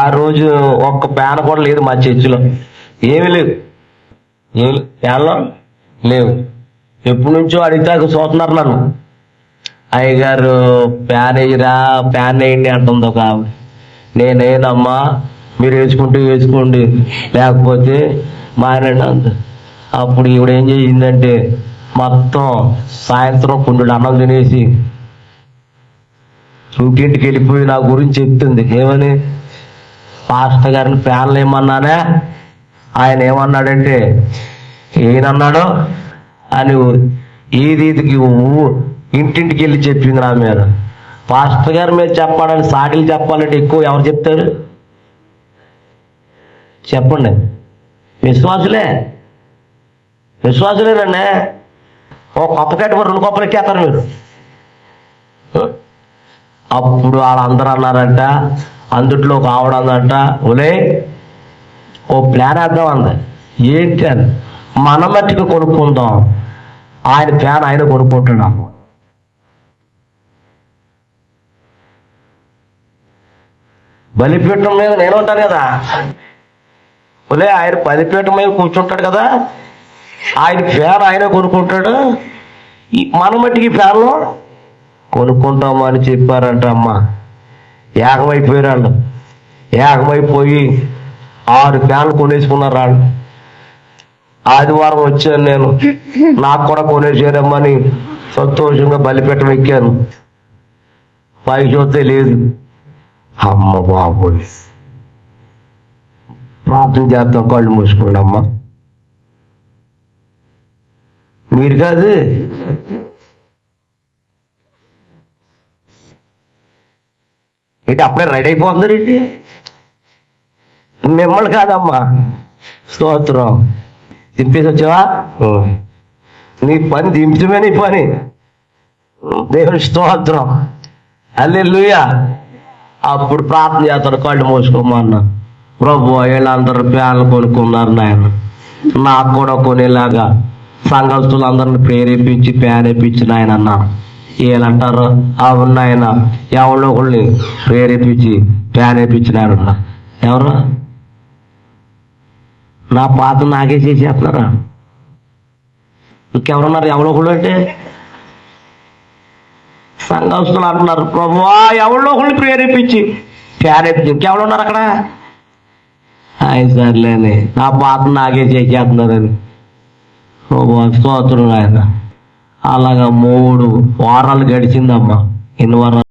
ఆ రోజు ఒక్క ఫ్యాన్ కూడా లేదు మా చర్చిలో. ఏమీ లేవు, ఏమి ఫ్యాన్లో లేవు. ఎప్పటి నుంచో అడిగితే చూస్తున్నారు నన్ను. అయ్యగారు ఫ్యాన్ వేయరా, ఫ్యాన్ వేయండి అంటుంది ఒక ఆవిడ. నేనేనమ్మా, మీరు వేసుకోండి, లేకపోతే మానండి అంత. అప్పుడు ఈవిడ ఏం చేసిందంటే మొత్తం సాయంత్రం కొన్ని అన్నం తినేసి ఇంటింటికి వెళ్ళిపోయి నా గురించి చెప్తుంది. ఏమని? పాస్టర్ గారిని ఫ్యాన్లు ఏమన్నానే, ఆయన ఏమన్నాడంటే ఏనన్నాడో అని ఇది ఇంటింటికి వెళ్ళి చెప్పింది నా మీద. పాస్టర్ గారి మీద చెప్పాలని, సాటిలు చెప్పాలంటే ఎక్కువ ఎవరు చెప్తారు చెప్పండి? విశ్వాసులేనండి. ఓ కొత్త కేటగిరీ 2 కొప్పలు ఎక్కేస్తారు మీరు. అప్పుడు వాళ్ళందరూ అన్నారంట, అందుట్లో ఒక ఆవిడ అందంట, ఒలే ఓ ప్లాన్ వేద్దాం అంది. ఏంటి అని? మన మట్టికి కొనుక్కుందాం, ఆయన ఫ్యాన్ ఆయన కొనుక్కుంటున్నాము. బలిపీఠం మీద నేను ఉంటాను కదా, ఒలే ఆయన బలిపీఠం మీద కూర్చుంటాడు కదా, ఆయన ఫ్యాన్ ఆయన కొనుక్కుంటాడు, మన మట్టికి ఫ్యాన్లో కొనుక్కుంటామని చెప్పారంట. అమ్మ ఏకమైపోయారు వాళ్ళు. ఏకమైపోయి 6 ఫ్యాన్లు కొనేసుకున్నారు వాళ్ళు. ఆదివారం వచ్చాను నేను, నాకు కూడా కొనేసారమ్మని సంతోషంగా బలిపీఠం ఎక్కాను. పైకి చూస్తే లేదు. అమ్మ బాబోయ్, ప్రార్థన చేద్దాం, కళ్ళు మూసుకోండి అమ్మ. మీరు కాదు, ఏంటి అప్పుడే రెడీ అయిపోతున్నారు ఏంటి? మిమ్మల్ని కాదమ్మా, స్తోత్రం. దింపేసి వచ్చావా? నీ పని దింపడమే, నీ పని. దేవుని స్తోత్రం, హల్లెలూయా. అప్పుడు ప్రార్థన చేస్తారు, కళ్ళు మూసుకోమన్నా. ప్రభు వీళ్ళందరూ ఫ్యాన్లు కొనుక్కున్నారు నాయన, నాకు కూడా కొనేలాగా సంఘస్థులందరిని ప్రేరేపించి ఫ్యాన్ వేయించిన ఆయన అన్నారు. వీళ్ళంటారు, అవును ఆయన ఎవరిలో ఒకళ్ళని ప్రేరేపించి ఫ్యాన్ వేయించిన ఆయన ఉన్నా. ఎవరు? నా పాత నాకే చేసేస్తున్నారా? ఇంకెవరున్నారు ఎవరో ఒకళ్ళు అంటే? సంఘస్థులు అంటున్నారు, ప్రభు ఎవరిలో ఒకళ్ళని ప్రేరేపించి ఫ్యాన్ వేయించి. ఇంకెవరు ఉన్నారు అక్కడ? సర్లేని, నా పాత నాకే చేసేస్తున్నారని. స్తోత్రం ఆయన. అలాగా 3 వారాలు గడిచిందమ్మా. ఎన్ని వారాలు?